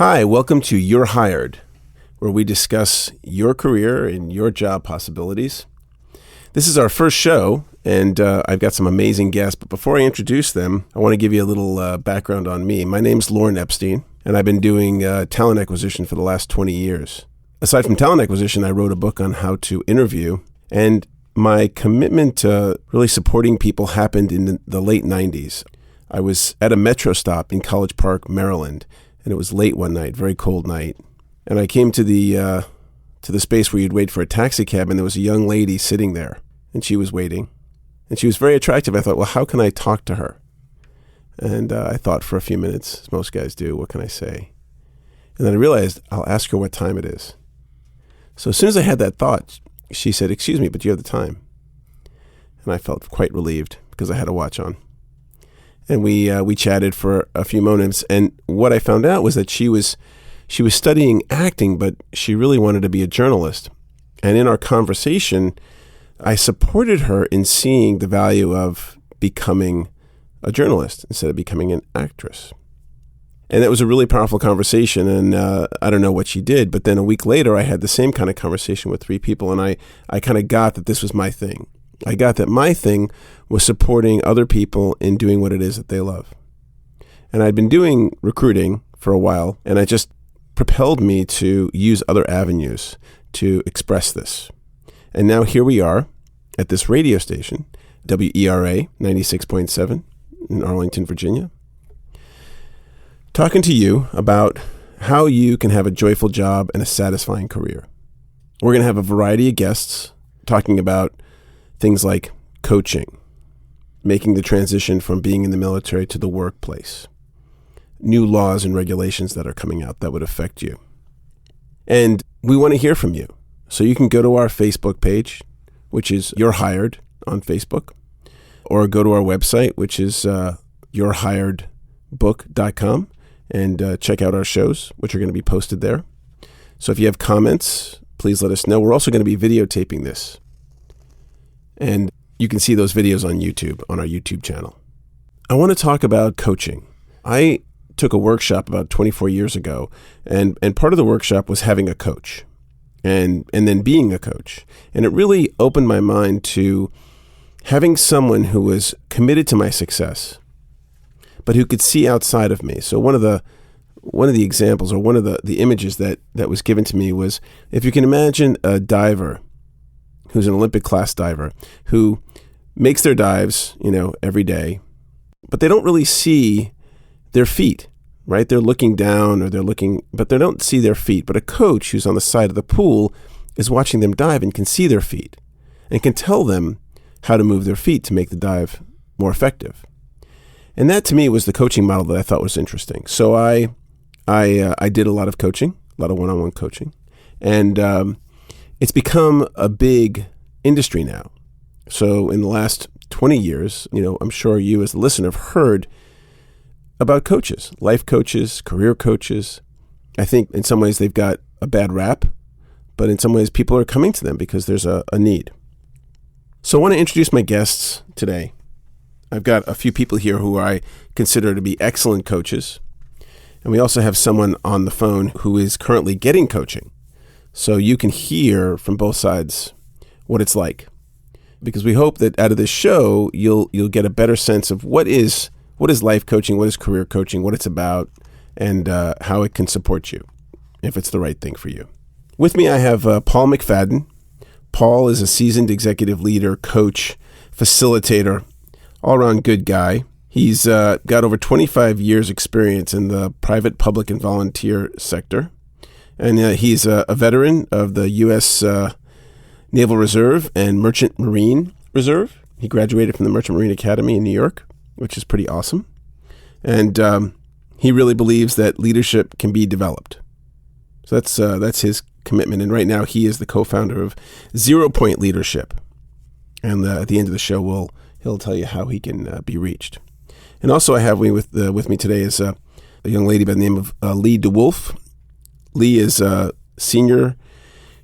Hi, welcome to You're Hired, where we discuss your career and your job possibilities. This is our first show, and I've got some amazing guests. But before I introduce them, I want to give you a little background on me. My name's Lauren Epstein, and I've been doing talent acquisition for the last 20 years. Aside from talent acquisition, I wrote a book on how to interview, and my commitment to really supporting people happened in the late 90s. I was at a metro stop in College Park, Maryland, and it was late one night, very cold night. And I came to the space where you'd wait for a taxi cab, and there was a young lady sitting there, and she was waiting. And she was very attractive. I thought, well, how can I talk to her? And I thought for a few minutes, as most guys do, what can I say? And then I realized I'll ask her what time it is. So as soon as I had that thought, she said, "Excuse me, but do you have the time?" And I felt quite relieved because I had a watch on. And we chatted for a few moments, and what I found out was that she was studying acting, but she really wanted to be a journalist. And in our conversation, I supported her in seeing the value of becoming a journalist instead of becoming an actress. And that was a really powerful conversation, and I don't know what she did, but then a week later, I had the same kind of conversation with 3 people, and I kind of got that this was my thing. I got that my thing was supporting other people in doing what it is that they love. And I'd been doing recruiting for a while, and it just propelled me to use other avenues to express this. And now here we are at this radio station, WERA 96.7 in Arlington, Virginia, talking to you about how you can have a joyful job and a satisfying career. We're going to have a variety of guests talking about things like coaching, making the transition from being in the military to the workplace, new laws and regulations that are coming out that would affect you. And we want to hear from you. So you can go to our Facebook page, which is You're Hired on Facebook, or go to our website, which is yourhiredbook.com, and check out our shows, which are going to be posted there. So if you have comments, please let us know. We're also going to be videotaping this. And you can see those videos on YouTube, on our YouTube channel. I want to talk about coaching. I took a workshop about 24 years ago, and part of the workshop was having a coach and then being a coach. And it really opened my mind to having someone who was committed to my success, but who could see outside of me. So one of the examples, or one of the images that was given to me was, if you can imagine a diver who's an Olympic class diver who makes their dives, every day, but they don't really see their feet, right? They're looking down but they don't see their feet. But a coach who's on the side of the pool is watching them dive and can see their feet and can tell them how to move their feet to make the dive more effective. And that to me was the coaching model that I thought was interesting. So I did a lot of coaching, a lot of one-on-one coaching, and it's become a big industry now. So in the last 20 years, I'm sure you as a listener have heard about coaches, life coaches, career coaches. I think in some ways they've got a bad rap, but in some ways people are coming to them because there's a need. So I want to introduce my guests today. I've got a few people here who I consider to be excellent coaches. And we also have someone on the phone who is currently getting coaching. So you can hear from both sides what it's like, because we hope that out of this show, you'll get a better sense of what is life coaching, what is career coaching, what it's about, and how it can support you if it's the right thing for you. With me, I have Paul McFadden. Paul is a seasoned executive leader, coach, facilitator, all-around good guy. He's got over 25 years experience in the private, public, and volunteer sector. And he's a veteran of the U.S. Naval Reserve and Merchant Marine Reserve. He graduated from the Merchant Marine Academy in New York, which is pretty awesome. And he really believes that leadership can be developed. So that's his commitment. And right now he is the co-founder of 0 Point Leadership. And at the end of the show, he'll tell you how he can be reached. And also I have with me today is a young lady by the name of Leigh DeWulf. Leigh is a senior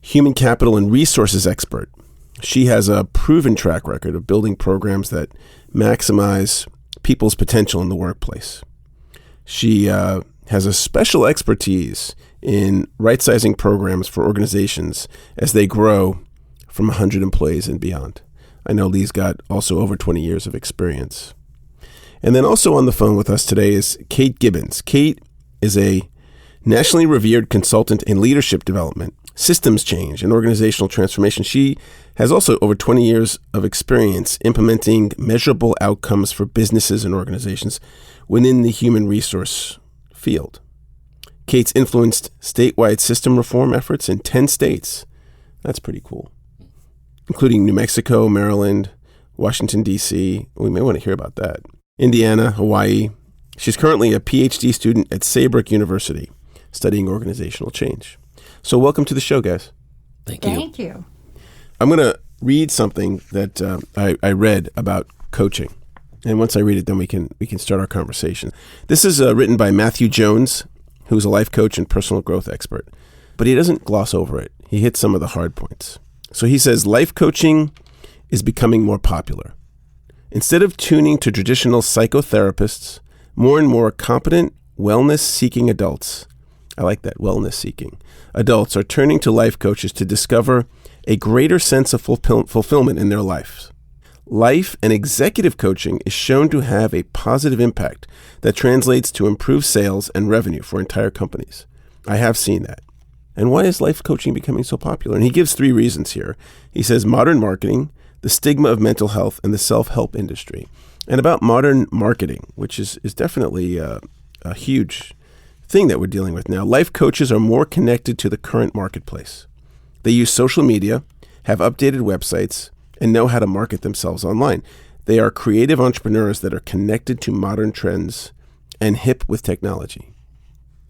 human capital and resources expert. She has a proven track record of building programs that maximize people's potential in the workplace. She has a special expertise in right-sizing programs for organizations as they grow from 100 employees and beyond. I know Leigh's got also over 20 years of experience. And then also on the phone with us today is Kate Gibbons. Kate is a nationally revered consultant in leadership development, systems change, and organizational transformation. She has also over 20 years of experience implementing measurable outcomes for businesses and organizations within the human resource field. Kate's influenced statewide system reform efforts in 10 states. That's pretty cool, including New Mexico, Maryland, Washington, D.C. We may want to hear about that. Indiana, Hawaii. She's currently a PhD student at Saybrook University, studying organizational change. So welcome to the show, guys. Thank you. Thank you. I'm going to read something that I read about coaching. And once I read it, then we can start our conversation. This is written by Matthew Jones, who's a life coach and personal growth expert. But he doesn't gloss over it. He hits some of the hard points. So he says, life coaching is becoming more popular. Instead of tuning to traditional psychotherapists, more and more competent, wellness-seeking adults, I like that, wellness-seeking, adults are turning to life coaches to discover a greater sense of fulfillment in their lives. Life and executive coaching is shown to have a positive impact that translates to improved sales and revenue for entire companies. I have seen that. And why is life coaching becoming so popular? And he gives 3 reasons here. He says modern marketing, the stigma of mental health, and the self-help industry. And about modern marketing, which is definitely a huge thing that we're dealing with now. Life coaches are more connected to the current marketplace. They use social media, have updated websites, and know how to market themselves online. They are creative entrepreneurs that are connected to modern trends and hip with technology.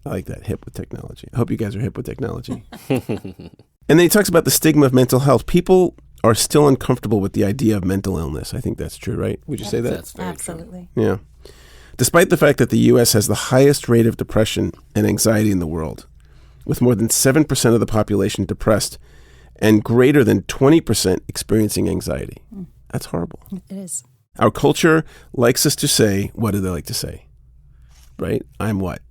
I like that, hip with technology. I hope you guys are hip with technology. And then he talks about the stigma of mental health. People are still uncomfortable with the idea of mental illness. I think that's true, right? Would you say that? That's very Absolutely. true. Yeah. Despite the fact that the U.S. has the highest rate of depression and anxiety in the world, with more than 7% of the population depressed and greater than 20% experiencing anxiety. That's horrible. It is. Our culture likes us to say, what do they like to say? Right? I'm what?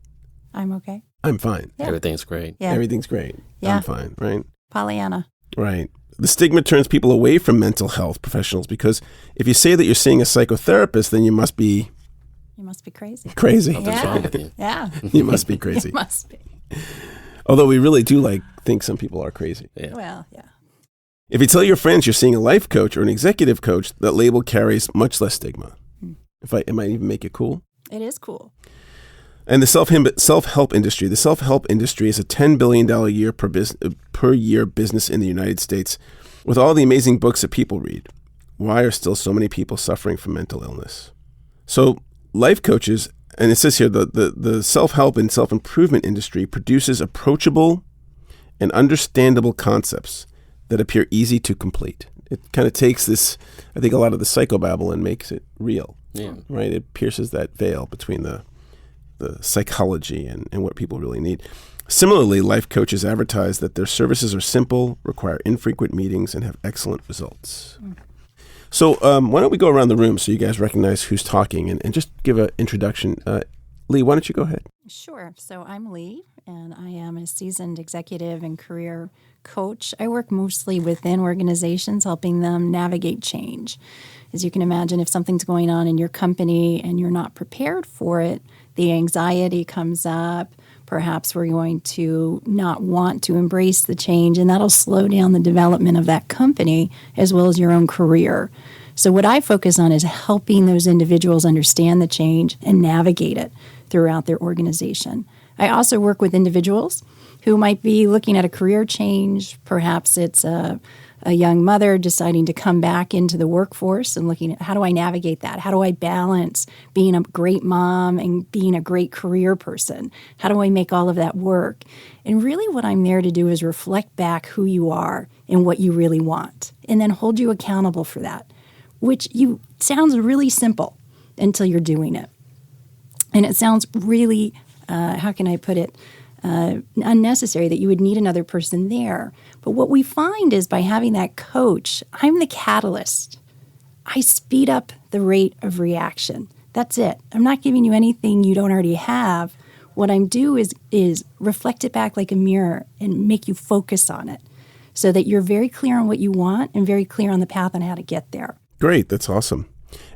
I'm okay. I'm fine. Yeah. Everything's great. Yeah. Everything's great. Yeah. I'm fine, right? Pollyanna. Right. The stigma turns people away from mental health professionals because if you say that you're seeing a psychotherapist, then you must be crazy. crazy. Something's wrong with you. Yeah. You must be crazy. You must be. Although we really do think some people are crazy. Yeah. Well, yeah. If you tell your friends you're seeing a life coach or an executive coach, that label carries much less stigma. It might even make it cool. It is cool. And the self-help industry. The self-help industry is a $10 billion per year business in the United States. With all the amazing books that people read, why are still so many people suffering from mental illness? So life coaches, and it says here, the self-help and self-improvement industry produces approachable and understandable concepts that appear easy to complete. It kind of takes this, I think, a lot of the psychobabble and makes it real. Yeah. Right? It pierces that veil between the psychology and what people really need. Similarly, life coaches advertise that their services are simple, require infrequent meetings, and have excellent results. So why don't we go around the room so you guys recognize who's talking and just give an introduction. Leigh, why don't you go ahead? Sure. So I'm Leigh, and I am a seasoned executive and career coach. I work mostly within organizations, helping them navigate change. As you can imagine, if something's going on in your company and you're not prepared for it, the anxiety comes up. Perhaps we're going to not want to embrace the change, and that'll slow down the development of that company as well as your own career. So what I focus on is helping those individuals understand the change and navigate it throughout their organization. I also work with individuals who might be looking at a career change. Perhaps it's a young mother deciding to come back into the workforce and looking at how do I navigate that? How do I balance being a great mom and being a great career person? How do I make all of that work? And really what I'm there to do is reflect back who you are and what you really want, and then hold you accountable for that, which sounds really simple until you're doing it. And it sounds really, how can I put it, unnecessary that you would need another person there. But what we find is by having that coach, I'm the catalyst. I speed up the rate of reaction. That's it. I'm not giving you anything you don't already have. what I'm do is reflect it back like a mirror and make you focus on it so that you're very clear on what you want and very clear on the path on how to get there. Great. That's awesome.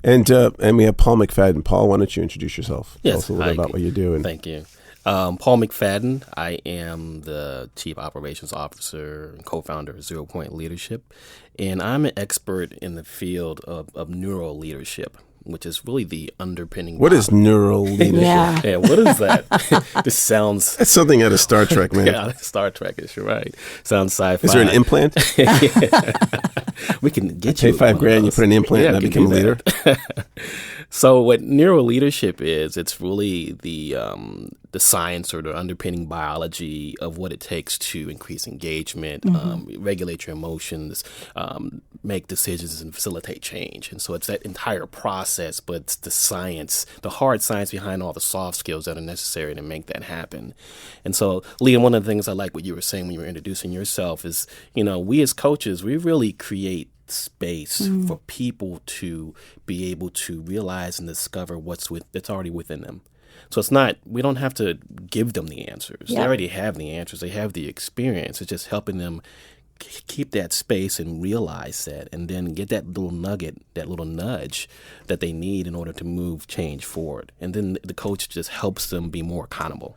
And we have Paul McFadden. Paul, why don't you introduce yourself? Yes. Tell us a little bit about what you do. Thank you. Paul McFadden. I am the Chief Operations Officer and co-founder of 0 Point Leadership. And I'm an expert in the field of neural leadership, which is really the underpinning. What is neural leadership? Yeah, what is that? This sounds... That's something out of Star Trek, man. Yeah, Star Trek is right. Sounds sci-fi. Is there an implant? We can get you. Pay $5,000, you put an implant, and I become a leader. So what neural leadership is, it's really the science or the underpinning biology of what it takes to increase engagement, regulate your emotions, make decisions, and facilitate change. And so it's that entire process, but it's the science, the hard science behind all the soft skills that are necessary to make that happen. And so, Leigh, one of the things I like what you were saying when you were introducing yourself is, we as coaches, we really create space for people to be able to realize and discover that's already within them. So it's not, we don't have to give them the answers. Yeah. They already have the answers. They have the experience. It's just helping them keep that space and realize that, and then get that little nugget, that little nudge that they need in order to move change forward. And then the coach just helps them be more accountable.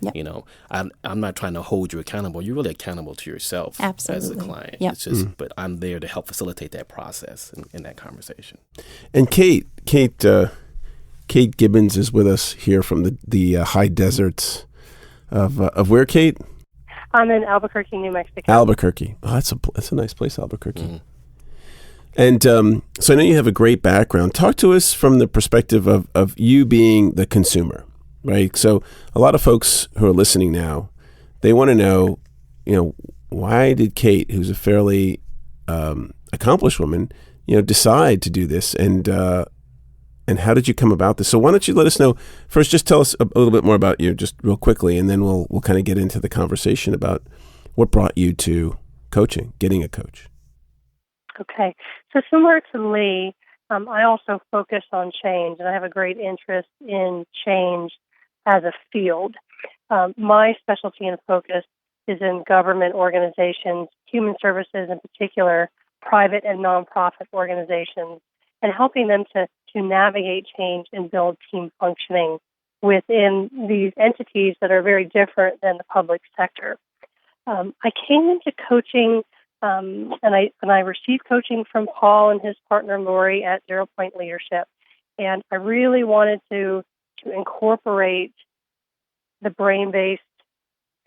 Yep. I'm not trying to hold you accountable. You're really accountable to yourself. Absolutely. As a client. Yep. It's just, but I'm there to help facilitate that process in that conversation. And Kate Gibbons is with us here from the high deserts of where, Kate? I'm in Albuquerque, New Mexico. Albuquerque. Oh, that's a nice place, Albuquerque. Mm-hmm. And so I know you have a great background. Talk to us from the perspective of you being the consumer, right? So a lot of folks who are listening now, they want to know, why did Kate, who's a fairly accomplished woman, decide to do this, and how did you come about this? So why don't you let us know first? Just tell us a little bit more about you, just real quickly, and then we'll kind of get into the conversation about what brought you to coaching, getting a coach. Okay, so similar to Leigh, I also focus on change, and I have a great interest in change as a field. My specialty and focus is in government organizations, human services in particular, private and nonprofit organizations, and helping them to navigate change and build team functioning within these entities that are very different than the public sector. I came into coaching, and I received coaching from Paul and his partner Lori at 0 Point Leadership, and I really wanted to incorporate the brain-based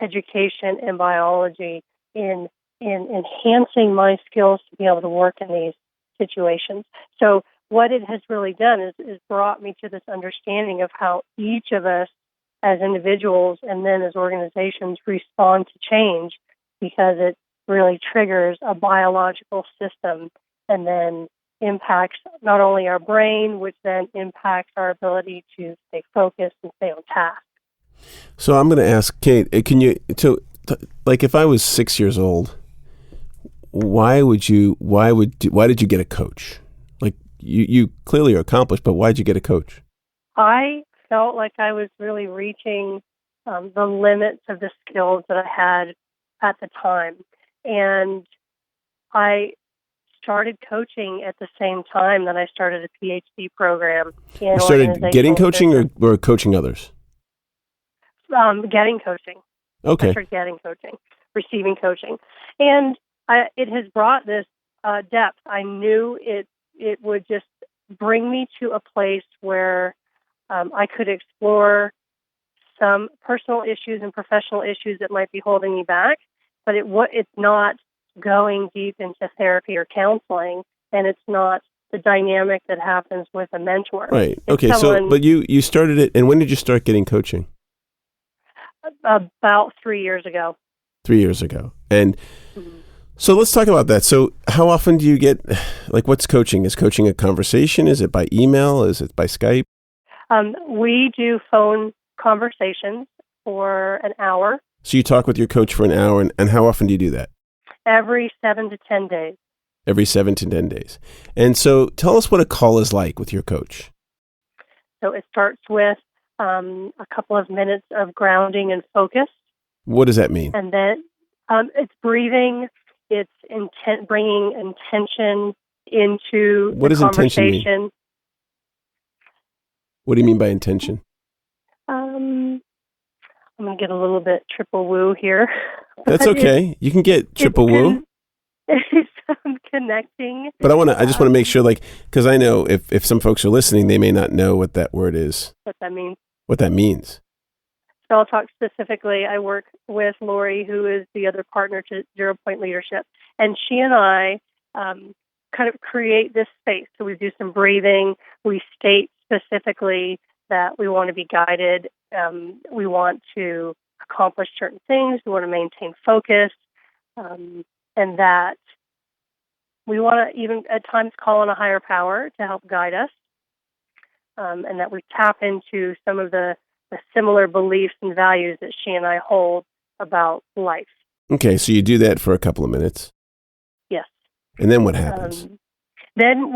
education and biology in enhancing my skills to be able to work in these situations. So what it has really done is brought me to this understanding of how each of us as individuals and then as organizations respond to change, because it really triggers a biological system and then impacts not only our brain, which then impacts our ability to stay focused and stay on task. So I'm going to ask Kate, like if I was 6 years old, why did you get a coach? Like you clearly are accomplished, but why did you get a coach? I felt like I was really reaching the limits of the skills that I had at the time. And I started coaching at the same time that I started a PhD program. You started getting coaching or coaching others? Getting coaching. Okay. I started getting coaching, receiving coaching. And it has brought this depth. I knew it would just bring me to a place where I could explore some personal issues and professional issues that might be holding me back, but it's not going deep into therapy or counseling, and it's not the dynamic that happens with a mentor. Right. Okay. But you started it, and when did you start getting coaching? About 3 years ago. 3 years ago. And so let's talk about that. So how often do you get, what's coaching? Is coaching a conversation? Is it by email? Is it by Skype? We do phone conversations for an hour. So you talk with your coach for an hour, and how often do you do that? Every 7 to 10 days. Every 7 to 10 days. And so tell us what a call is like with your coach. So it starts with a couple of minutes of grounding and focus. What does that mean? And then it's breathing, it's bringing intention into what the does conversation. Intention mean? What do you mean by intention? I'm going to get a little bit triple woo here. That's okay. You can get triple woo. It's connecting. But I just want to make sure, because I know if some folks are listening, they may not know what that word is. What that means. What that means. So I'll talk specifically. I work with Lori, who is the other partner to 0 Point Leadership. And she and I kind of create this space. So we do some breathing. We state specifically that we want to be guided. We want to accomplish certain things. We want to maintain focus. And that we want to even at times call on a higher power to help guide us. And that we tap into some of the similar beliefs and values that she and I hold about life. Okay, so you do that for a couple of minutes. Yes. And then what happens? Then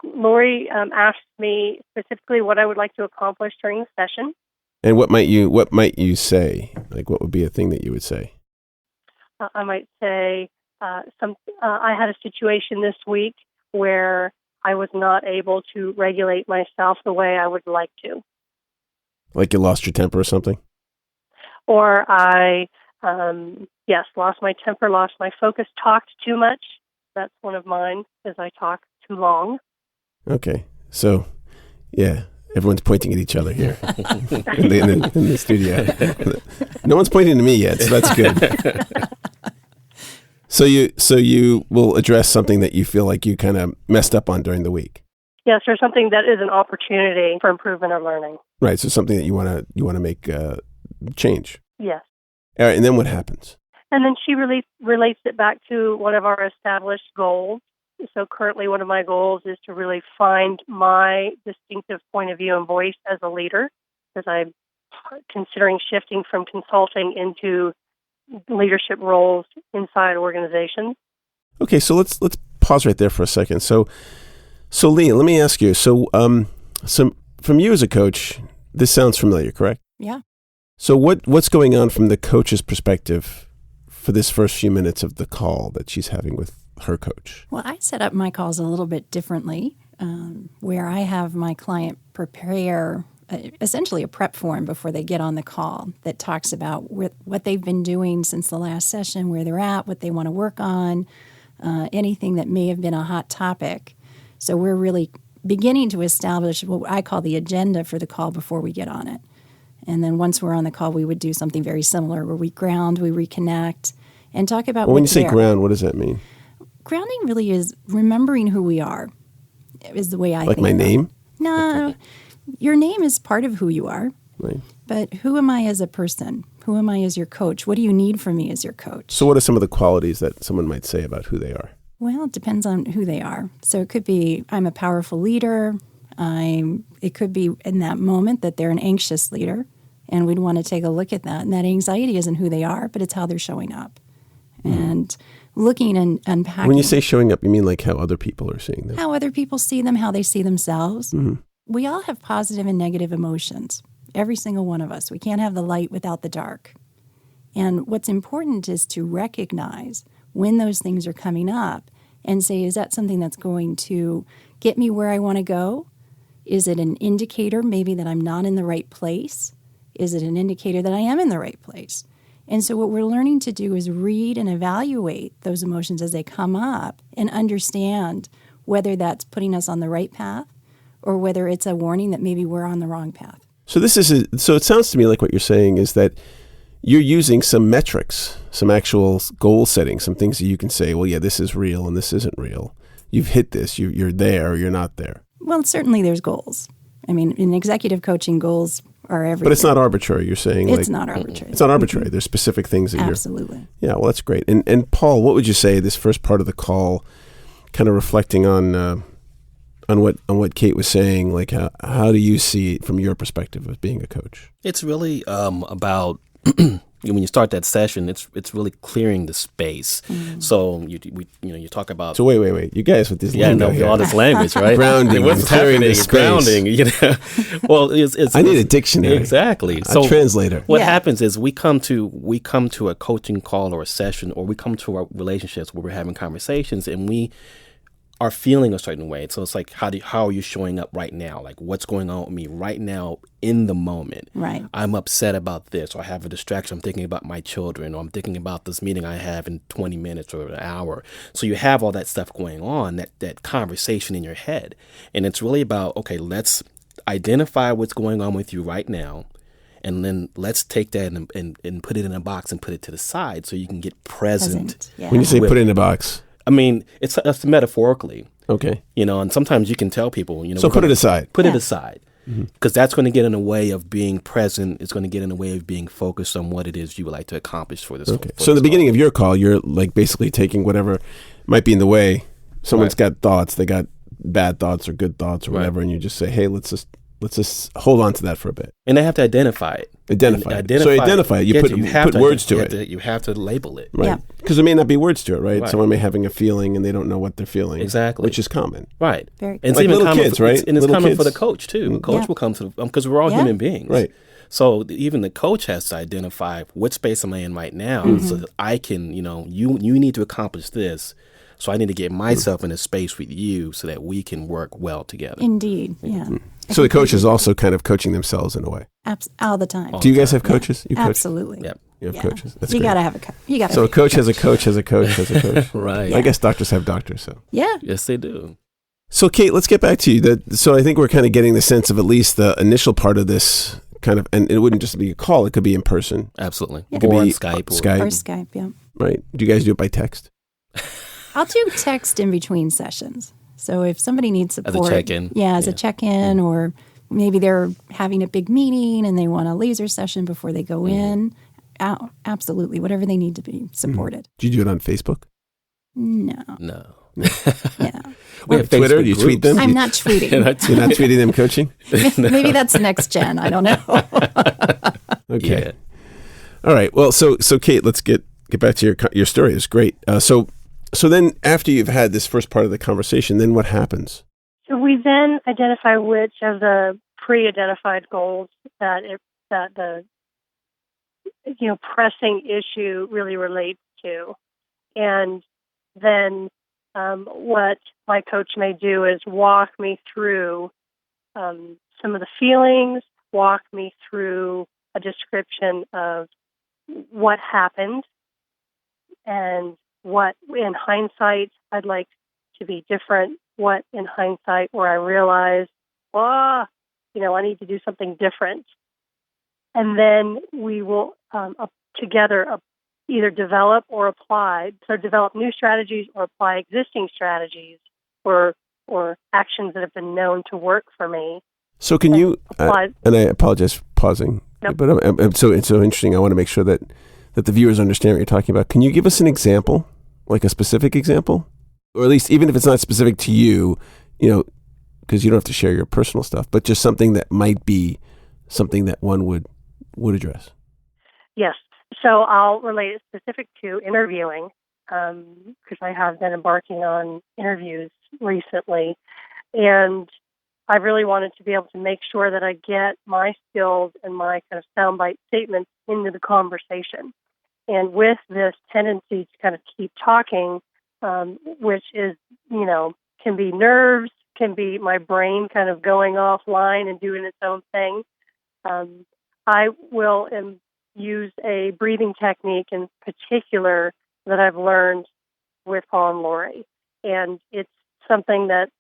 Lori asked me specifically what I would like to accomplish during the session. And what might you say? What would be a thing that you would say? I might say I had a situation this week where I was not able to regulate myself the way I would like to. Like you lost your temper or something? Or I, lost my temper, lost my focus, talked too much. That's one of mine, is I talk too long. Okay. So, yeah, everyone's pointing at each other here in the studio. No one's pointing to me yet, so that's good. So you will address something that you feel like you kind of messed up on during the week. Yes, or something that is an opportunity for improvement or learning. Right. So something that you want to make change. Yes. All right. And then what happens? And then she relates it back to one of our established goals. So currently one of my goals is to really find my distinctive point of view and voice as a leader, as I'm considering shifting from consulting into leadership roles inside organizations. Okay, so let's pause right there for a second. So Leigh, let me ask you. So from you as a coach, this sounds familiar, correct? Yeah. So what's going on from the coach's perspective for this first few minutes of the call that she's having with her coach? Well, I set up my calls a little bit differently, where I have my client prepare essentially a prep form before they get on the call that talks about what they've been doing since the last session, where they're at, what they want to work on, anything that may have been a hot topic. So we're really beginning to establish what I call the agenda for the call before we get on it. And then once we're on the call, we would do something very similar where we ground, we reconnect, and talk about when you what's say there. Ground, what does that mean? Grounding really is remembering who we are, is the way I think. Like my name? No, your name is part of who you are. Right. But who am I as a person? Who am I as your coach? What do you need from me as your coach? So what are some of the qualities that someone might say about who they are? Well, it depends on who they are. So it could be, I'm a powerful leader. It could be in that moment that they're an anxious leader, and we'd want to take a look at that. And that anxiety isn't who they are, but it's how they're showing up. And looking and unpacking. When you say showing up, you mean like how other people are seeing them? How other people see them, how they see themselves. Mm-hmm. We all have positive and negative emotions, every single one of us. We can't have the light without the dark. And what's important is to recognize when those things are coming up and say, is that something that's going to get me where I want to go? Is it an indicator maybe that I'm not in the right place? Is it an indicator that I am in the right place? And so what we're learning to do is read and evaluate those emotions as they come up and understand whether that's putting us on the right path or whether it's a warning that maybe we're on the wrong path. So so it sounds to me like what you're saying is that you're using some metrics, some actual goal setting, some things that you can say, well, yeah, this is real and this isn't real. You've hit this, you're there or you're not there. Well, certainly there's goals. I mean, in executive coaching, goals are everything. But it's not arbitrary, you're saying. It's not arbitrary. It's not arbitrary. There's specific things that Absolutely. Yeah, well, that's great. And Paul, what would you say this first part of the call, kind of reflecting on what Kate was saying, like how do you see it from your perspective of being a coach? It's really about when you start that session, it's really clearing the space. So you talk about. So wait, you guys with this lingo here. all this language, right? Grounding, what's clearing happening? the space. Grounding, Well, I need a dictionary. Exactly. A translator. What happens is we come to a coaching call or a session, or we come to our relationships where we're having conversations, and we are feeling a certain way. So it's like, how are you showing up right now? Like, what's going on with me right now in the moment? Right. I'm upset about this, or I have a distraction. I'm thinking about my children, or I'm thinking about this meeting I have in 20 minutes or an hour. So you have all that stuff going on, that conversation in your head. And it's really about, okay, let's identify what's going on with you right now. And then let's take that and put it in a box and put it to the side so you can get present. Yeah. When you say put it in a box. I mean, it's metaphorically, Okay. and sometimes you can tell people, So put it aside. Put it aside, because that's going to get in the way of being present. It's going to get in the way of being focused on what it is you would like to accomplish for this. Okay. So in the beginning of your call, you're like basically taking whatever might be in the way. Someone's got thoughts. They got bad thoughts or good thoughts or whatever, and you just say, hey, let's just hold on to that for a bit. And they have to identify it. Identify it. You put words to it. You have to label it. Right. Because there may not be words to it, right? Someone may be having a feeling and they don't know what they're feeling. Exactly. Which is common. Right. Very And it's like even little common kids, right? And it's Little common kids. for the coach, too. The coach will come to because we're all human beings. Right. So even the coach has to identify what space am I in right now so that I can, you need to accomplish this. So I need to get myself in a space with you so that we can work well together. Indeed. Yeah. So the coach is also kind of coaching themselves in a way. All the time. Do you guys have coaches? You coach? Absolutely. Yep. You have coaches. That's you great. got to have a coach. So a coach has a coach has a coach has a coach. Right. I guess doctors have doctors. So Yeah. Yes, they do. So Kate, let's get back to you. So I think we're kind of getting the sense of at least the initial part of this kind of, and it wouldn't just be a call; it could be in person. Absolutely. Yeah. It could Or be Skype. Or Skype, yeah. Right? Do you guys do it by text? I'll do text in between sessions. So if somebody needs support. As a check-in. Yeah, as a check-in, or maybe they're having a big meeting and they want a laser session before they go in. Absolutely. Whatever they need to be supported. Do you do it on Facebook? No. Yeah. We have Twitter? Facebook Do you tweet groups. them? I'm not tweeting. You're not tweeting them coaching? Maybe that's next gen. I don't know. Okay. Yeah. All right. Well, so Kate, let's get back to your story. It's great. So then after you've had this first part of the conversation, then what happens? So we then identify which of the pre-identified goals that the pressing issue really relates to, and then what my coach may do is walk me through some of the feelings, walk me through a description of what happened and what in hindsight I'd like to be different, what in hindsight where I realize, I need to do something different. And then we will together either develop or apply, so develop new strategies or apply existing strategies or actions that have been known to work for me. So can you, and I apologize for pausing, Nope. but it's so interesting. I want to make sure that the viewers understand what you're talking about. Can you give us an example, like a specific example? Or at least, even if it's not specific to you, because you don't have to share your personal stuff, but just something that might be something that one would address. Yes. So I'll relate it specific to interviewing, because I have been embarking on interviews recently. And I really wanted to be able to make sure that I get my skills and my kind of soundbite statements into the conversation. And with this tendency to kind of keep talking, which is, can be nerves, can be my brain kind of going offline and doing its own thing, I will use a breathing technique in particular that I've learned with Paul and Lori. And it's something that,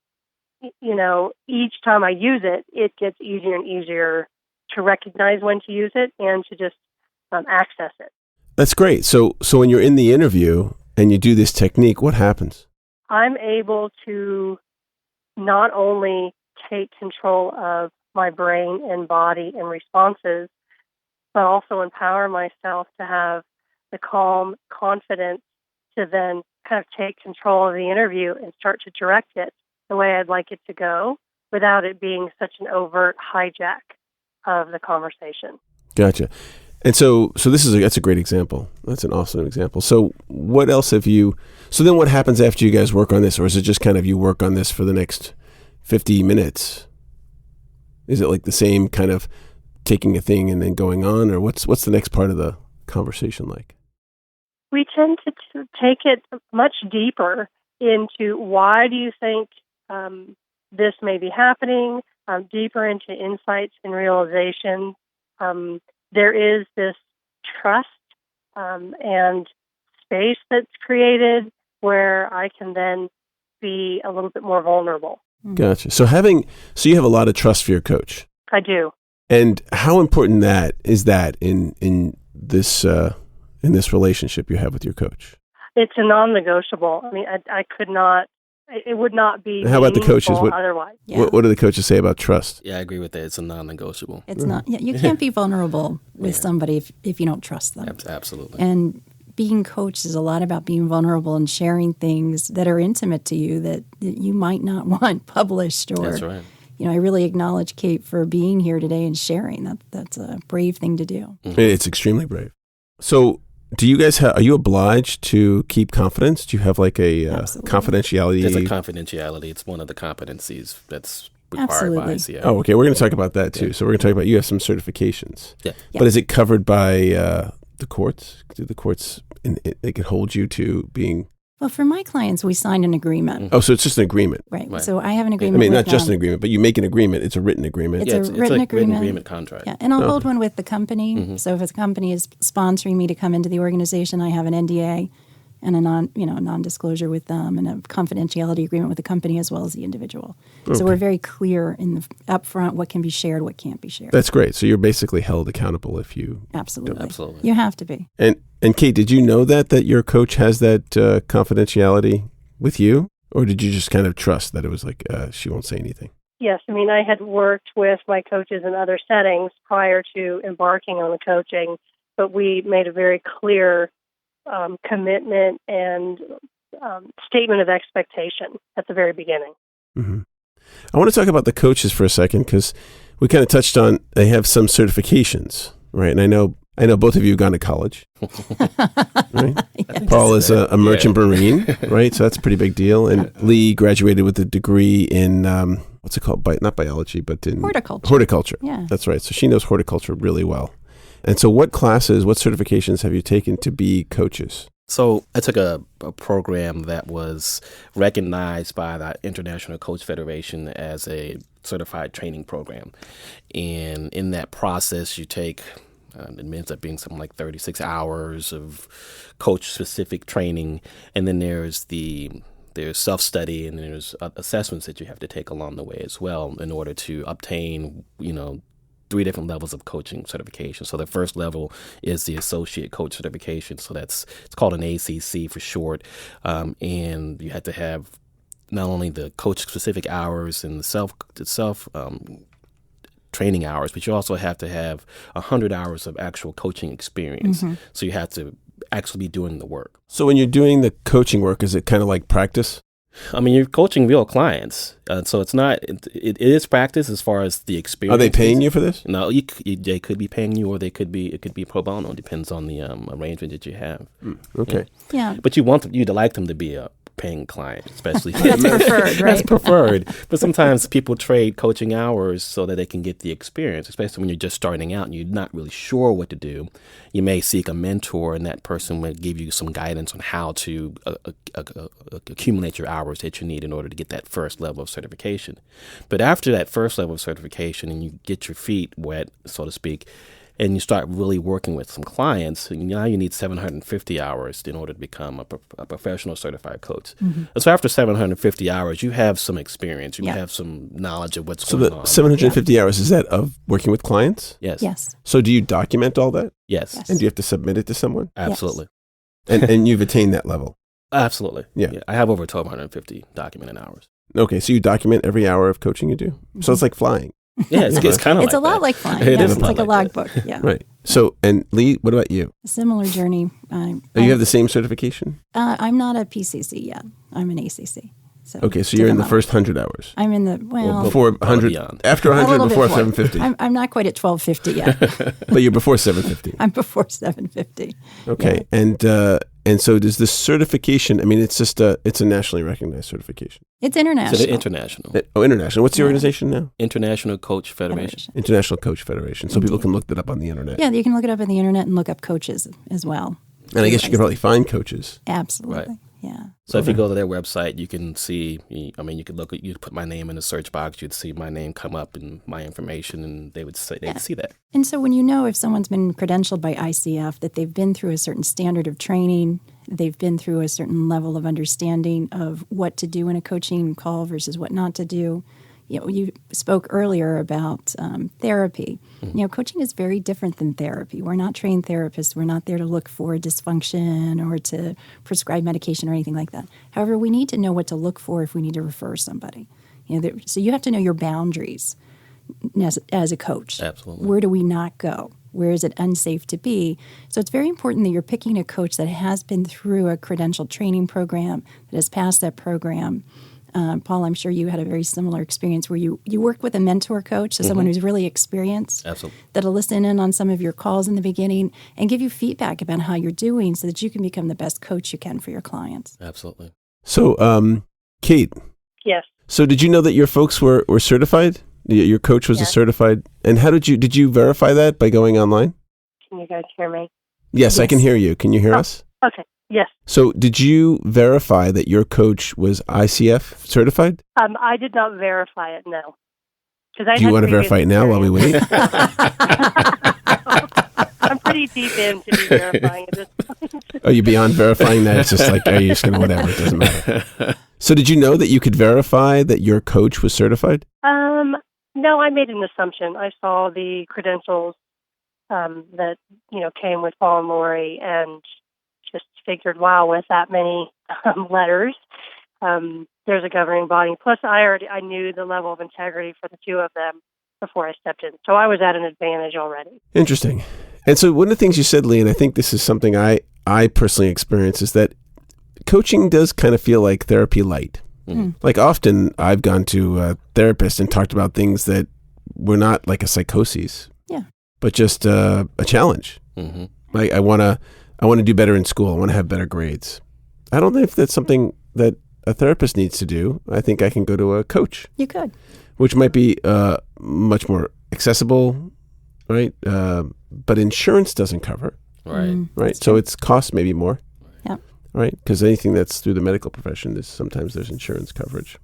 each time I use it, it gets easier and easier to recognize when to use it and to just access it. That's great. So when you're in the interview and you do this technique, what happens? I'm able to not only take control of my brain and body and responses, but also empower myself to have the calm confidence to then kind of take control of the interview and start to direct it the way I'd like it to go without it being such an overt hijack of the conversation. Gotcha. And so that's a great example. That's an awesome example. So what else have you, so then what happens after you guys work on this? Or is it just kind of you work on this for the next 50 minutes? Is it like the same kind of taking a thing and then going on? Or what's the next part of the conversation like? We tend to take it much deeper into why do you think this may be happening, deeper into insights and realization. There is this trust and space that's created where I can then be a little bit more vulnerable. Gotcha. So you have a lot of trust for your coach. I do. And how important is that in this relationship you have with your coach? It's a non-negotiable. I mean, I could not. It would not be. How about the coaches? Otherwise, what do the coaches say about trust? Yeah, I agree with that. It's a non-negotiable. It's not. Yeah, you can't be vulnerable with somebody if you don't trust them. Absolutely. And being coached is a lot about being vulnerable and sharing things that are intimate to you that you might not want published. Or, that's right. I really acknowledge Kate for being here today and sharing. That's a brave thing to do. Mm-hmm. It's extremely brave. So, do you guys are you obliged to keep confidence? Do you have like a confidentiality? There's a confidentiality. It's one of the competencies that's required by ICO. Oh, okay. We're going to talk about that too. Yeah. So we're going to talk about, you have some certifications. Yeah. But is it covered by the courts? Do the courts, they can hold you to being... Well, for my clients, we signed an agreement. Mm-hmm. Oh, so it's just an agreement. Right. So I have an agreement. I mean, not just an agreement, but you make an agreement. It's a written agreement. It's a written agreement contract. Yeah, and I'll hold one with the company. Mm-hmm. So if a company is sponsoring me to come into the organization, I have an NDA and a non-disclosure with them and a confidentiality agreement with the company as well as the individual. Okay. So we're very clear in the upfront what can be shared, what can't be shared. That's great. So you're basically held accountable if you... Absolutely. You have to be. And Kate, did you know that your coach has that confidentiality with you? Or did you just kind of trust that it was like, she won't say anything? Yes. I mean, I had worked with my coaches in other settings prior to embarking on the coaching, but we made a very clear commitment and statement of expectation at the very beginning. Mm-hmm. I want to talk about the coaches for a second because we kind of touched on they have some certifications, right? And I know both of you have gone to college, right? Yes. Paul is a merchant marine, right? So that's a pretty big deal. And Leigh graduated with a degree in what's it called? Not biology, but in horticulture. Yeah, that's right. So she knows horticulture really well. And so what certifications have you taken to be coaches? So I took a program that was recognized by the International Coach Federation as a certified training program. And in that process, you take, it ends up being something like 36 hours of coach-specific training. And then there's self-study and there's assessments that you have to take along the way as well in order to obtain, 3 different levels of coaching certification. So the first level is the associate coach certification. So it's called an ACC for short. And you have to have not only the coach specific hours and the self training hours, but you also have to have 100 hours of actual coaching experience. Mm-hmm. So you have to actually be doing the work. So when you're doing the coaching work, is it kind of like practice? I mean, you're coaching real clients, so it's not. It is practice as far as the experience. Are they paying you for this? No, they could be paying you, or it could be pro bono. It depends on the arrangement that you have. Okay. Yeah. But you'd like them to be a paying client, especially. That's preferred, right? That's preferred. But sometimes people trade coaching hours so that they can get the experience, especially when you're just starting out and you're not really sure what to do. You may seek a mentor, and that person will give you some guidance on how to accumulate your hours that you need in order to get that first level of certification. But after that first level of certification and you get your feet wet, so to speak, and you start really working with some clients, now you need 750 hours in order to become a professional certified coach. Mm-hmm. And so after 750 hours, you have some experience. You have some knowledge of what's going on. So the 750 hours, is that of working with clients? Yes. So do you document all that? Yes. And do you have to submit it to someone? Absolutely. Yes. And you've attained that level? Absolutely. Yeah. I have over 1,250 documented hours. Okay, so you document every hour of coaching you do? Mm-hmm. So it's like flying. Yeah, it's kind of it's a lot like flying. It's like a logbook. Yeah. Right. So, and Leigh, what about you? A similar journey. You have the same certification? I'm not a PCC yet. I'm an ACC. So okay, so you're in the first 100 hours. I'm in the, before 100, after 100, before 750. I'm not quite at 1250 yet. But you're before 750. I'm before 750. Okay, yeah. And so does this certification, I mean, it's just it's a nationally recognized certification. It's international. So international. International. What's the organization now? International Coach Federation. International Coach Federation. So people can look that up on the internet. Yeah, you can look it up on the internet and look up coaches as well. And I guess you could probably find coaches. Absolutely. Right. Yeah. So if you go to their website, you can see, I mean, you could look at, you'd put my name in the search box, you'd see my name come up and my information, and they'd see that. And so when you know if someone's been credentialed by ICF, that they've been through a certain standard of training, they've been through a certain level of understanding of what to do in a coaching call versus what not to do. You spoke earlier about therapy. Mm-hmm. Coaching is very different than therapy. We're not trained therapists. We're not there to look for dysfunction or to prescribe medication or anything like that. However, we need to know what to look for if we need to refer somebody. So you have to know your boundaries as a coach. Absolutely. Where do we not go? Where is it unsafe to be? So it's very important that you're picking a coach that has been through a credentialed training program, that has passed that program. Paul, I'm sure you had a very similar experience where you work with a mentor coach, so someone who's really experienced. Absolutely. That'll listen in on some of your calls in the beginning and give you feedback about how you're doing so that you can become the best coach you can for your clients. Absolutely. So, Kate. Yes. So did you know that your folks were certified? Your coach was a certified, and how did you verify that by going online? Can you guys hear me? Yes, I can hear you. Can you hear us? Okay. Yes. So did you verify that your coach was ICF certified? I did not verify it, no. Do you want to verify it now while we wait? I'm pretty deep into verifying at this point. Are you beyond verifying that? It's just like, are you just going to whatever? It doesn't matter. So did you know that you could verify that your coach was certified? No, I made an assumption. I saw the credentials that, came with Voluntary and just figured, wow, with that many letters, there's a governing body. Plus, I knew the level of integrity for the two of them before I stepped in. So I was at an advantage already. Interesting. And so one of the things you said, Leigh, and I think this is something I personally experience, is that coaching does kind of feel like therapy light. Mm-hmm. Like often I've gone to a therapist and talked about things that were not like a psychosis, but just a challenge. Mm-hmm. Like I want to do better in school. I want to have better grades. I don't know if that's something that a therapist needs to do. I think I can go to a coach. You could. Which might be much more accessible, right? But insurance doesn't cover. Right. Right. So it's cost maybe more. Yeah. Right. Because anything that's through the medical profession, sometimes there's insurance coverage.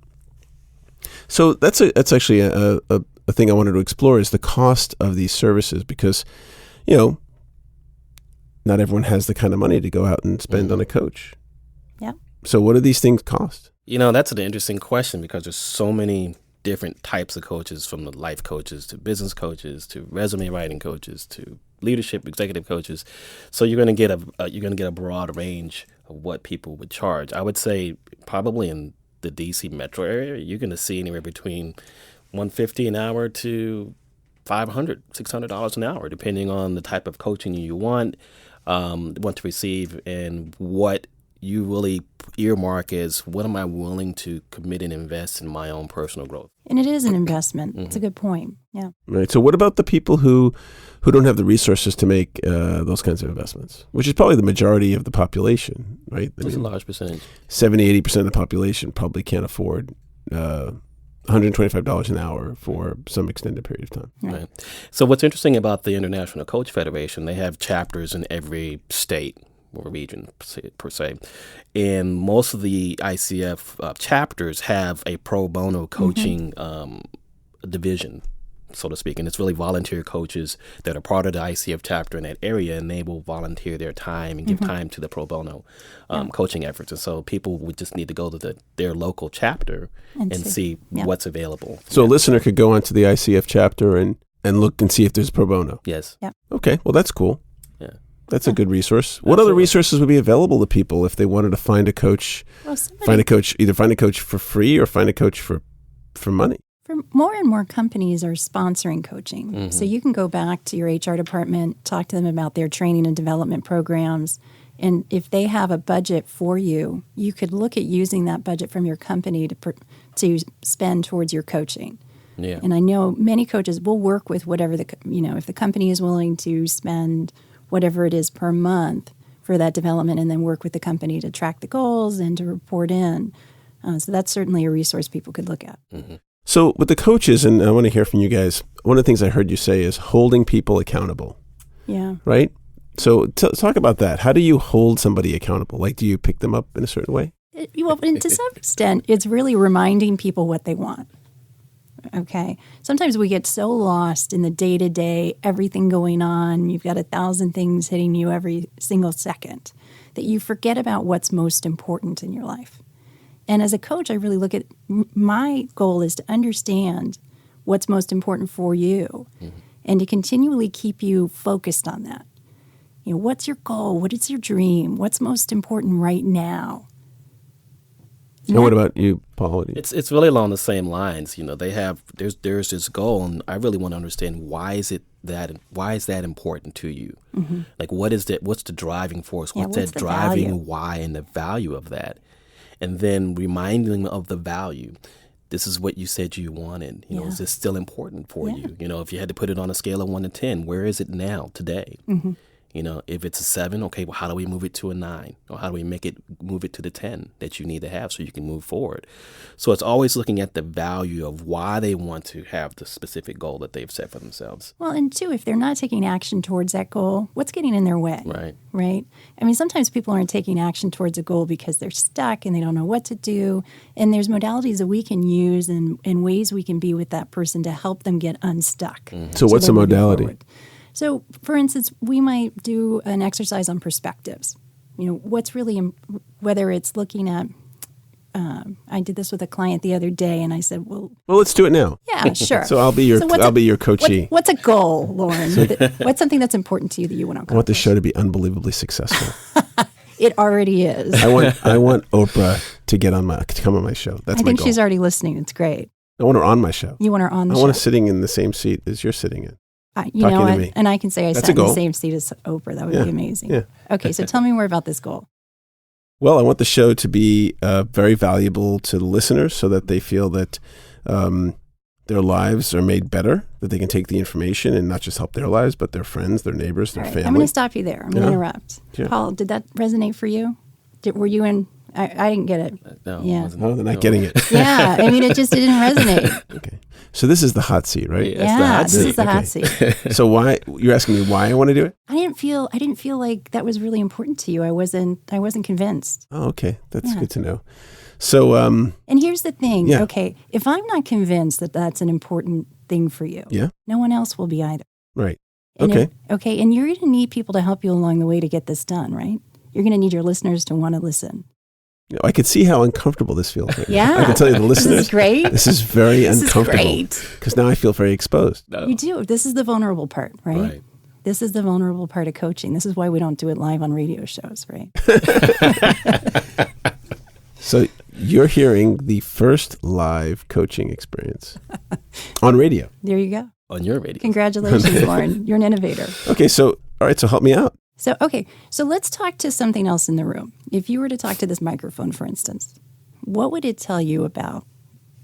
So that's actually a thing I wanted to explore, is the cost of these services, because, not everyone has the kind of money to go out and spend on a coach. Yeah. So what do these things cost? That's an interesting question, because there's so many different types of coaches, from the life coaches to business coaches to resume writing coaches to leadership executive coaches. So you're going to get a broad range of what people would charge. I would say probably in the DC metro area, you're going to see anywhere between $150 an hour to $500, $600 an hour, depending on the type of coaching you want to receive, and what you really earmark as, what am I willing to commit and invest in my own personal growth? And it is an investment. It's a good point. Yeah. Right. So what about the people who don't have the resources to make those kinds of investments, which is probably the majority of the population, right? It's a large percentage. 70, 80% of the population probably can't afford $125 an hour for some extended period of time. Right. So what's interesting about the International Coach Federation, they have chapters in every state or region per se. And most of the ICF chapters have a pro bono coaching division, so to speak. And it's really volunteer coaches that are part of the ICF chapter in that area, and they will volunteer their time and give time to the pro bono coaching efforts. And so people would just need to go to their local chapter and see what's available. So a listener could go onto the ICF chapter and look and see if there's pro bono. Yes. Yeah. Okay. Well, that's cool. Yeah. That's a good resource. What other resources would be available to people if they wanted to find a coach? Find a coach for free or find a coach for money. More and more companies are sponsoring coaching. So you can go back to your HR department, talk to them about their training and development programs, And if they have a budget for you, you could look at using that budget from your company to spend towards your coaching. Yeah. And I know many coaches will work with whatever if the company is willing to spend whatever it is per month for that development, and then work with the company to track the goals and to report in. So that's certainly a resource people could look at. Mm-hmm. So with the coaches, and I want to hear from you guys, one of the things I heard you say is holding people accountable. Yeah. Right? So talk about that. How do you hold somebody accountable? Like, do you pick them up in a certain way? Well, and to some extent, it's really reminding people what they want. Okay. Sometimes we get so lost in the day-to-day, everything going on. You've got 1,000 things hitting you every single second that you forget about what's most important in your life. And as a coach, I really look at my goal is to understand what's most important for you and to continually keep you focused on that. What's your goal? What is your dream? What's most important right now? And what about you, Paul? It's really along the same lines. There's this goal, and I really want to understand why is that important to you? Mm-hmm. Like, what's the driving force? What's that driving value? Why and the value of that? And then reminding them of the value. This is what you said you wanted. Is this still important for you? If you had to put it on a scale of 1 to 10, where is it now today? Mm-hmm. If it's a 7, okay, well, how do we move it to a 9? Or how do we move it to the 10 that you need to have so you can move forward? So it's always looking at the value of why they want to have the specific goal that they've set for themselves. Well, and two, if they're not taking action towards that goal, what's getting in their way? Right? I mean, sometimes people aren't taking action towards a goal because they're stuck and they don't know what to do. And there's modalities that we can use and ways we can be with that person to help them get unstuck. Mm-hmm. So what's a modality? Forward. So, for instance, we might do an exercise on perspectives. What's really, whether it's looking at, I did this with a client the other day, and I said, well, let's do it now. Yeah, sure. So I'll be your coachee. What's a goal, Lauren? What's something that's important to you that you want to accomplish? I want the show to be unbelievably successful. It already is. I want Oprah to come on my show. That's my goal. I think she's already listening. It's great. I want her on my show. You want her on the show? I want her sitting in the same seat as you're sitting in. And I can say I sat in the same seat as Oprah. That would be amazing. Yeah. Okay, so tell me more about this goal. Well, I want the show to be very valuable to the listeners so that they feel that their lives are made better, that they can take the information and not just help their lives, but their friends, their neighbors, their family. I'm going to stop you there. I'm going to interrupt. Sure. Paul, did that resonate for you? Were you in? I didn't get it. No, yeah. No, they're not getting it. Yeah, I mean, it didn't resonate. Okay. So this is the hot seat, right? Yeah, this is the hot seat. So why, you're asking me why I want to do it? I didn't feel like that was really important to you. I wasn't convinced. Oh, okay. That's good to know. So, and here's the thing. Yeah. Okay. If I'm not convinced that that's an important thing for you, no one else will be either. Right. And okay. And you're going to need people to help you along the way to get this done, right? You're going to need your listeners to want to listen. I could see how uncomfortable this feels. Right yeah. now. I can tell you, the listeners. This is great. This is very uncomfortable. This is great. Because now I feel very exposed. No. You do. This is the vulnerable part, right? This is the vulnerable part of coaching. This is why we don't do it live on radio shows, right? So you're hearing the first live coaching experience on radio. There you go. On your radio. Congratulations, Lauren. You're an innovator. Okay, so help me out. So let's talk to something else in the room. If you were to talk to this microphone, for instance, what would it tell you about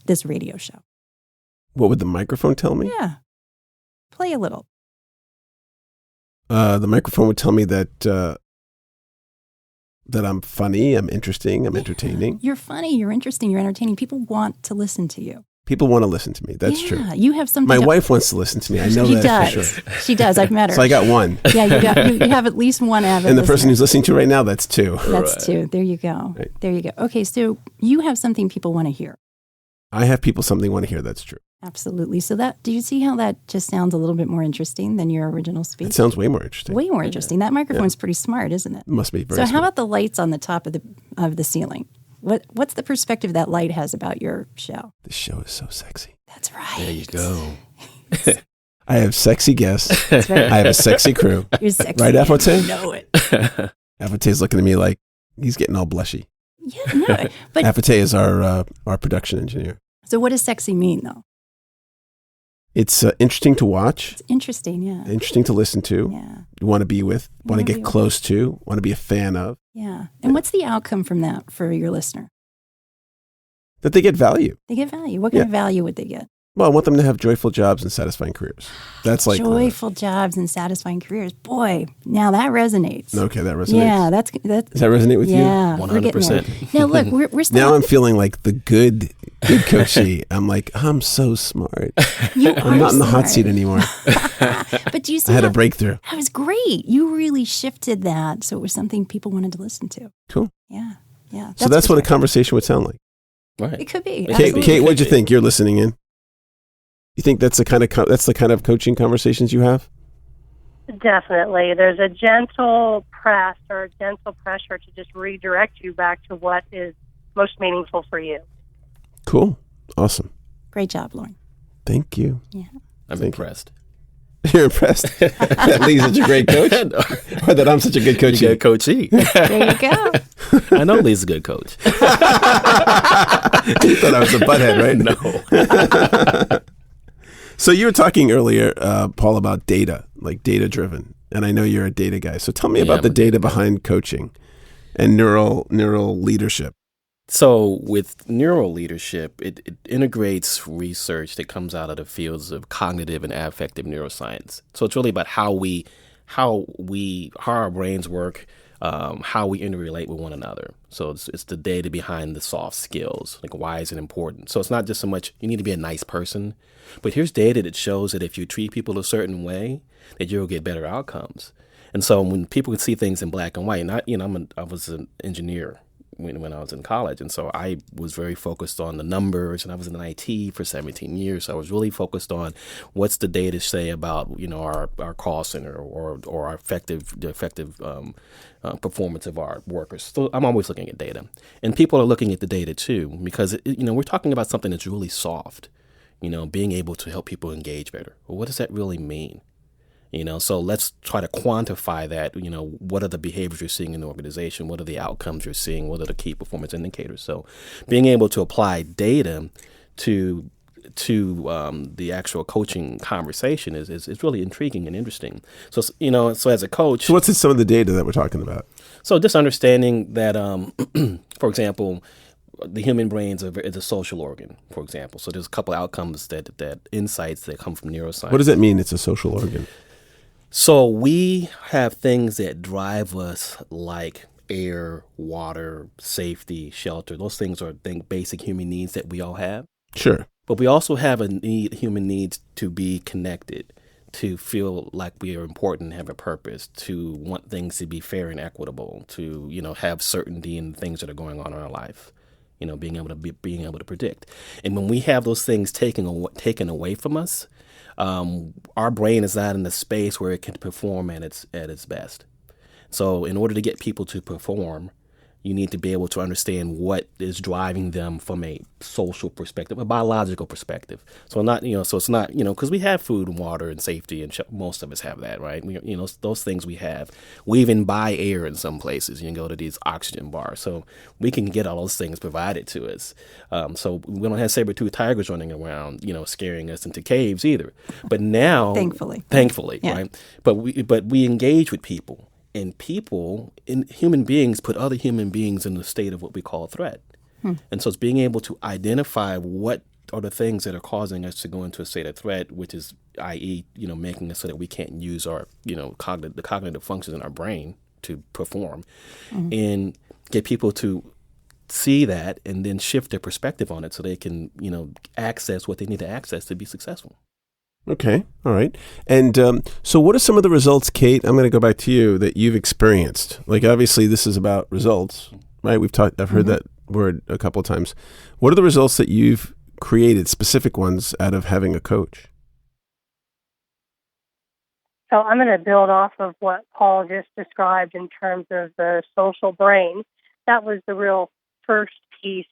this radio show? What would the microphone tell me? Yeah. Play a little. The microphone would tell me that I'm funny, I'm interesting, I'm entertaining. You're funny, you're interesting, you're entertaining. People want to listen to you. People want to listen to me. That's true. You have something. My wife wants to listen to me. I know that for sure. She does. I've met her. So I got one. Yeah, you have at least one avid And the listener. person who's listening to right now, that's 2. That's 2. There you go. Right. There you go. Okay, so you have something people want to hear. I have people something want to hear. That's true. Absolutely. So do you see how that just sounds a little bit more interesting than your original speech? It sounds way more interesting. Way more interesting. That microphone's pretty smart, isn't it? It must be very So smart. how about the lights on the top of the ceiling? What's the perspective that light has about your show? This show is so sexy. That's right. There you go. I have sexy guests. That's right. I have a sexy crew. You're sexy. Right, Afote? You know it. Afote's looking at me like he's getting all blushy. Yeah, no. But Afote is our production engineer. So what does sexy mean, though? It's interesting to watch. It's interesting, yeah. Interesting to listen to. Yeah. You want to be with, want to get close to, want to be a fan of. Yeah. And what's the outcome from that for your listener? That they get value. They get value. What kind of value would they get? Well, I want them to have joyful jobs and satisfying careers. That's like joyful jobs and satisfying careers. Boy, now that resonates. Okay, that resonates. Yeah, that's. Does that resonate with you? Yeah, 100%. Now look, we're still. Now I'm feeling like the good coachee. I'm like, I'm so smart. I'm not in the hot seat anymore. But do you see? I had a breakthrough. That was great. You really shifted that, so it was something people wanted to listen to. Cool. Yeah, yeah. So that's what a conversation would sound like. Right. It could be. Kate, what'd you think? You're listening in. You think that's the kind of coaching conversations you have? Definitely. There's a gentle press or a gentle pressure to just redirect you back to what is most meaningful for you. Cool. Awesome. Great job, Lauren. Thank you. Yeah. I'm impressed. You're impressed that Leigh's such a great coach? Or that I'm such a good coachee? Good coachee. There you go. I know Leigh's a good coach. You thought I was a butthead, right? No. So you were talking earlier, Paul, about data, like data-driven. And I know you're a data guy. So tell me about the data behind coaching and neural leadership. So with neural leadership, it integrates research that comes out of the fields of cognitive and affective neuroscience. So it's really about how our brains work, how we interrelate with one another. So it's the data behind the soft skills. Like, why is it important? So it's not just so much you need to be a nice person, but here's data that shows that if you treat people a certain way, that you'll get better outcomes. And so when people can see things in black and white, and I was an engineer when I was in college. And so I was very focused on the numbers, and I was in IT for 17 years. So I was really focused on what's the data say about, our call center or our effective performance of our workers. So I'm always looking at data, and people are looking at the data too, because, we're talking about something that's really soft, being able to help people engage better. Well, what does that really mean? So let's try to quantify that. What are the behaviors you're seeing in the organization? What are the outcomes you're seeing? What are the key performance indicators? So being able to apply data to the actual coaching conversation is really intriguing and interesting. So, so as a coach. So what's some of the data that we're talking about? So just understanding that, for example, the human brain is a social organ, for example. So there's a couple outcomes that insights that come from neuroscience. What does that mean? It's a social organ. So we have things that drive us like air, water, safety, shelter. Those things are basic human needs that we all have. Sure. But we also have human needs to be connected, to feel like we are important and have a purpose, to want things to be fair and equitable, to, have certainty in things that are going on in our life, being able to predict. And when we have those things taken away from us, our brain is not in the space where it can perform at its best. So in order to get people to perform, you need to be able to understand what is driving them from a social perspective, a biological perspective. So it's not, because we have food and water and safety, and most of us have that, right? Those things we have. We even buy air in some places. You can go to these oxygen bars. So we can get all those things provided to us. So we don't have saber-toothed tigers running around, scaring us into caves either. But now, thankfully, yeah. Right? But we engage with people. And human beings put other human beings in the state of what we call a threat. And so it's being able to identify what are the things that are causing us to go into a state of threat, which is, i.e., making it so that we can't use our, the cognitive functions in our brain to perform, and get people to see that and then shift their perspective on it so they can, access what they need to access to be successful. Okay. All right. And so what are some of the results, Kate, I'm going to go back to you, that you've experienced? Like, obviously, this is about results, right? I've heard that word a couple of times. What are the results that you've created, specific ones, out of having a coach? So I'm going to build off of what Paul just described in terms of the social brain. That was the real first piece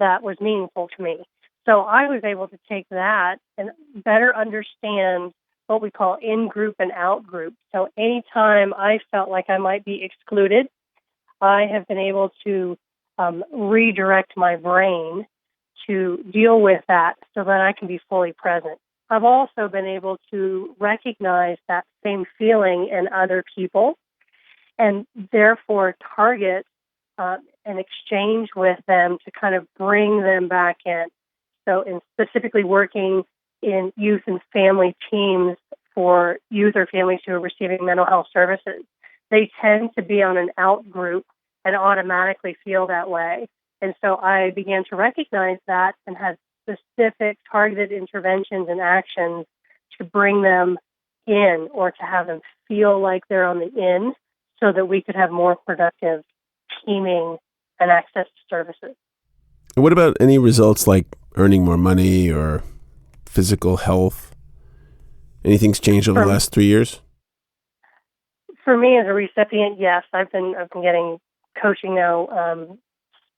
that was meaningful to me. So I was able to take that and better understand what we call in-group and out-group. So anytime I felt like I might be excluded, I have been able to redirect my brain to deal with that so that I can be fully present. I've also been able to recognize that same feeling in other people and therefore target an exchange with them to kind of bring them back in. So in specifically working in youth and family teams for youth or families who are receiving mental health services, they tend to be on an out group and automatically feel that way. And so I began to recognize that and had specific targeted interventions and actions to bring them in or to have them feel like they're on the in so that we could have more productive teaming and access to services. And what about any results like earning more money or physical health? Anything's changed over the last 3 years? For me as a recipient, yes. I've been getting coaching now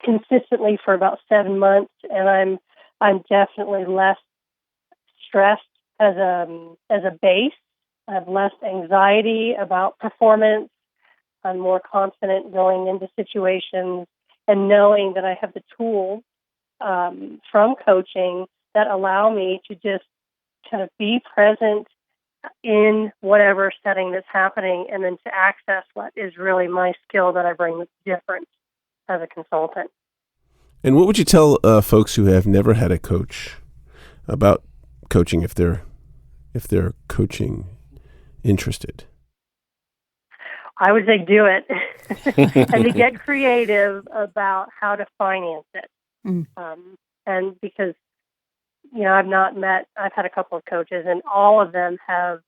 consistently for about 7 months, and I'm definitely less stressed as a base. I have less anxiety about performance. I'm more confident going into situations and knowing that I have the tools from coaching that allow me to just kind of be present in whatever setting that's happening and then to access what is really my skill that I bring that's different as a consultant. And what would you tell folks who have never had a coach about coaching if they're coaching interested? I would say do it and to get creative about how to finance it. And because, I've had a couple of coaches and all of them have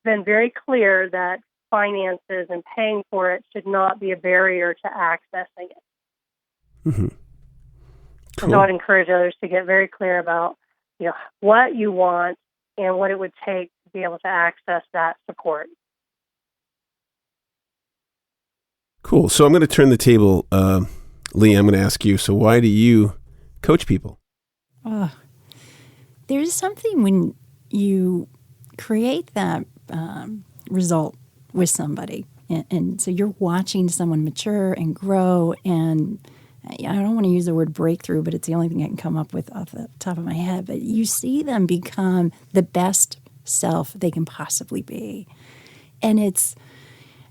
been very clear that finances and paying for it should not be a barrier to accessing it. Mm-hmm. Cool. So I'd encourage others to get very clear about, what you want and what it would take to be able to access that support. Cool. So I'm going to turn the table. Leigh, I'm going to ask you, so why do you coach people? There's something when you create that result with somebody. And so you're watching someone mature and grow, and I don't want to use the word breakthrough, but it's the only thing I can come up with off the top of my head. But you see them become the best self they can possibly be. And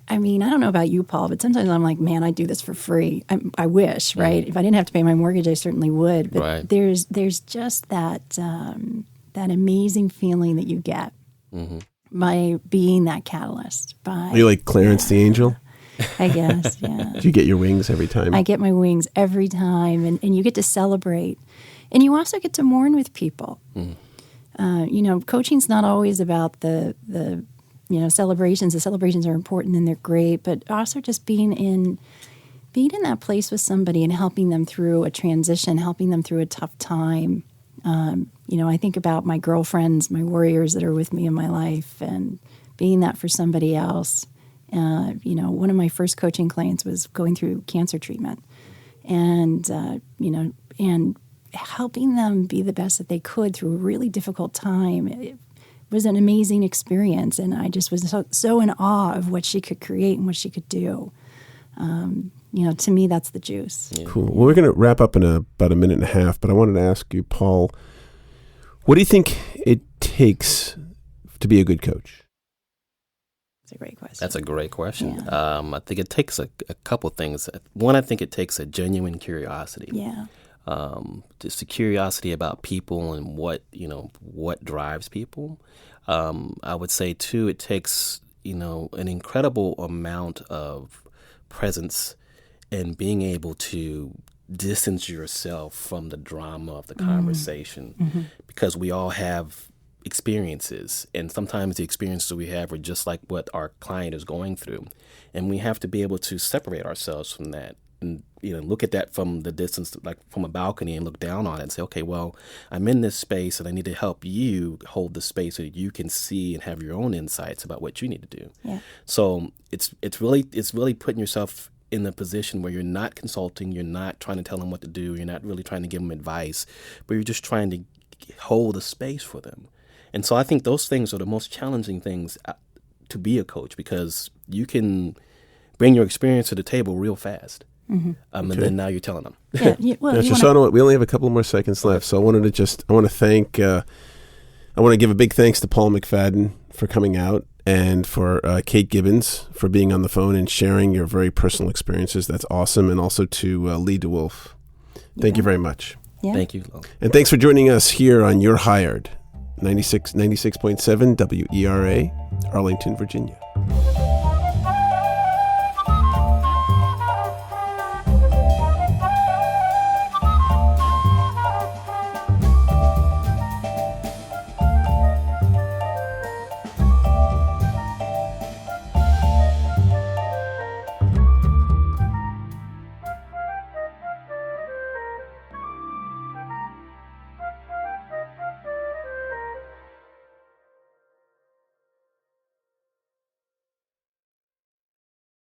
I don't know about you, Paul, but sometimes I'm like, man, I do this for free. I wish, right? If I didn't have to pay my mortgage, I certainly would. But right. there's just that amazing feeling that you get by being that catalyst. Are you like Clarence the Angel? I guess, yeah. Do you get your wings every time? I get my wings every time, and you get to celebrate. And you also get to mourn with people. Coaching's not always about the celebrations. The celebrations are important and they're great, but also just being in that place with somebody and helping them through a transition, helping them through a tough time. I think about my girlfriends, my warriors that are with me in my life, and being that for somebody else. One of my first coaching clients was going through cancer treatment, and helping them be the best that they could through a really difficult time. It was an amazing experience, and I just was so in awe of what she could create and what she could do. To me, that's the juice. Yeah. Cool. Well, we're going to wrap up in about a minute and a half, but I wanted to ask you, Paul, what do you think it takes to be a good coach? That's a great question. That's a great question. Yeah. I think it takes a couple things. One, I think it takes a genuine curiosity. Yeah. Just a curiosity about people and what drives people. I would say too, it takes an incredible amount of presence and being able to distance yourself from the drama of the conversation, because we all have experiences, and sometimes the experiences we have are just like what our client is going through, and we have to be able to separate ourselves from that and look at that from the distance, like from a balcony, and look down on it and say, okay, well, I'm in this space and I need to help you hold the space so that you can see and have your own insights about what you need to do. Yeah. So it's really putting yourself in the position where you're not consulting, you're not trying to tell them what to do, you're not really trying to give them advice, but you're just trying to hold a space for them. And so I think those things are the most challenging things to be a coach, because you can bring your experience to the table real fast. And then now you're telling them. Yeah, So we only have a couple more seconds left. So I want to thank I want to give a big thanks to Paul McFadden for coming out, and for Kate Gibbons for being on the phone and sharing your very personal experiences. That's awesome. And also to Leigh DeWulf. Thank you very much. Yeah. Thank you. And thanks for joining us here on You're Hired, 96.7 WERA, Arlington, Virginia.